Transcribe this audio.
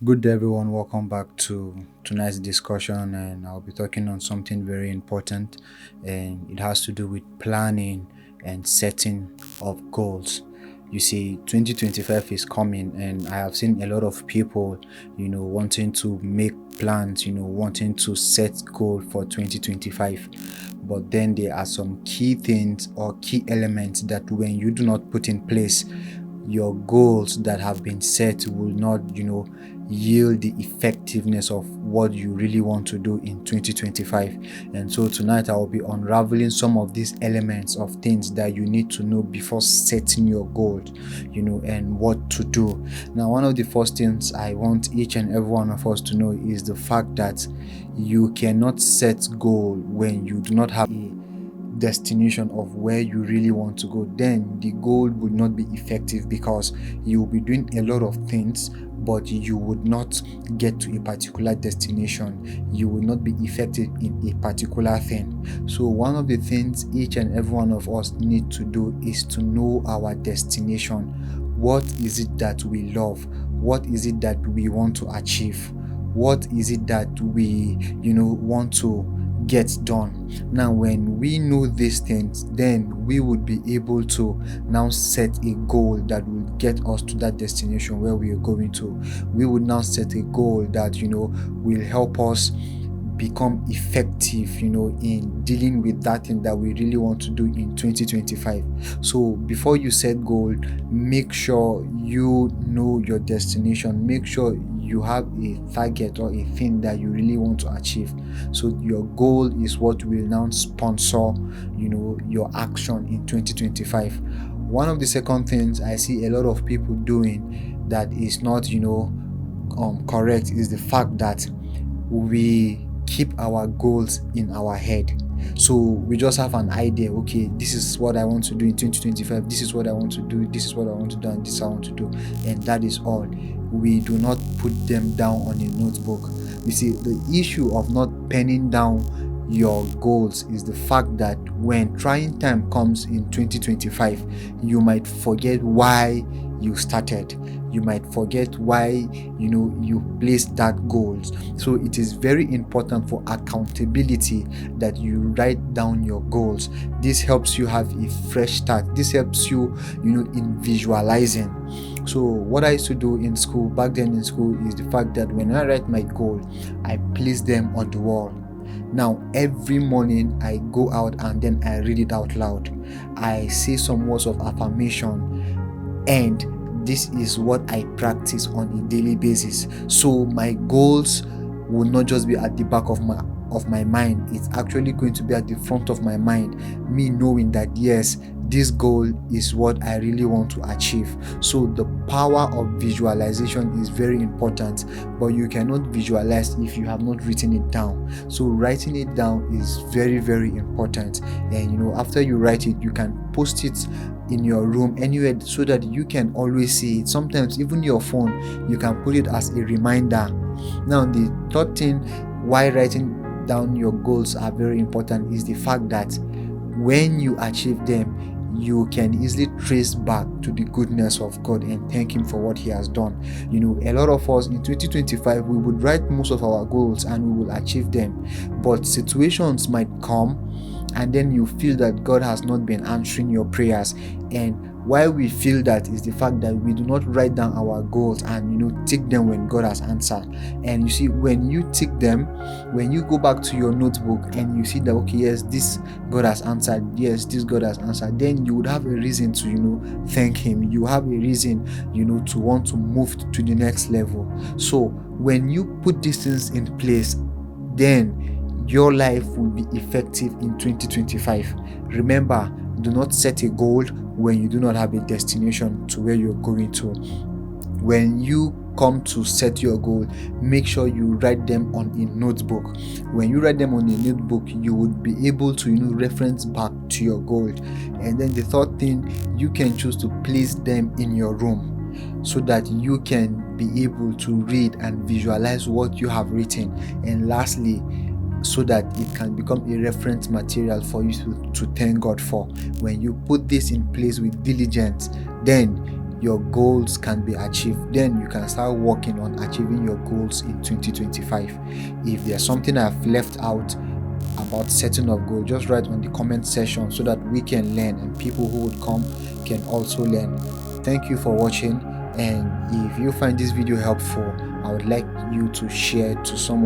Good day, everyone. Welcome back to tonight's discussion, and I'll be talking on something very important, and it has to do with planning and setting of goals. You see, 2025 is coming, and I have seen a lot of people, wanting to make plans, wanting to set goal for 2025. But then there are some key things or key elements that when you do not put in place, your goals that have been set will not yield the effectiveness of what you really want to do in 2025. And so tonight I will be unraveling some of these elements of things that you need to know before setting your goals, and what to do. Now, one of the first things I want each and every one of us to know is the fact that you cannot set goal when you do not have a destination of where you really want to go. Then the goal would not be effective because you will be doing a lot of things, but you would not get to a particular destination. You will not be effective in a particular thing. So one of the things each and every one of us need to do is to know our destination. What is it that we love? What is it that we want to achieve? What is it that we want to get done? Now, when we know these things, then we would be able to now set a goal that will get us to that destination where we are going to. We would now set a goal that will help us become effective in dealing with that thing that we really want to do in 2025. So before you set goal, make sure you know your destination. Make sure you have a target or a thing that you really want to achieve. So your goal is what will now sponsor your action in 2025. One of the second things I see a lot of people doing that is not correct is the fact that we keep our goals in our head. So we just have an idea, okay, this is what I want to do in 2025, this is what I want to do, this is what I want to do, and this I want to do, and that is all. We do not put them down on a notebook. You see, the issue of not penning down your goals is the fact that when trying time comes in 2025, you might forget why you started. You might forget why you placed that goals. So it is very important for accountability that you write down your goals. This helps you have a fresh start. This helps you in visualizing. So what I used to do in school back then in school is the fact that when I write my goal, I place them on the wall. Now, every morning I go out and then I read it out loud. I say some words of affirmation, and this is what I practice on a daily basis. So my goals will not just be at the back of my mind. It's actually going to be at the front of my mind, me knowing that yes, this goal is what I really want to achieve. So the power of visualization is very important, but you cannot visualize if you have not written it down. So writing it down is very, very important. And after you write it, you can post it in your room anywhere so that you can always see it. Sometimes even your phone, you can put it as a reminder. Now, the third thing why writing down your goals are very important is the fact that when you achieve them, you can easily trace back to the goodness of God and thank Him for what He has done. A lot of us in 2025, we would write most of our goals and we will achieve them, but situations might come and then you feel that God has not been answering your prayers. And why we feel that is the fact that we do not write down our goals and tick them when God has answered. And you see, when you tick them, when you go back to your notebook and you see that okay, yes, this God has answered, yes, this God has answered, then you would have a reason to thank Him. You have a reason to want to move to the next level. So when you put these things in place, then your life will be effective in 2025. Remember, do not set a goal when you do not have a destination to where you're going to. When you come to set your goal, make sure you write them on a notebook. When you write them on a notebook, you would be able to reference back to your goal. And then the third thing, you can choose to place them in your room so that you can be able to read and visualize what you have written. And lastly, so that it can become a reference material for you to thank God for. When you put this in place with diligence, then your goals can be achieved, then you can start working on achieving your goals in 2025. If there's something I've left out about setting of goals, just write on the comment section so that we can learn and people who would come can also learn. Thank you for watching, and if you find this video helpful, I would like you to share it to someone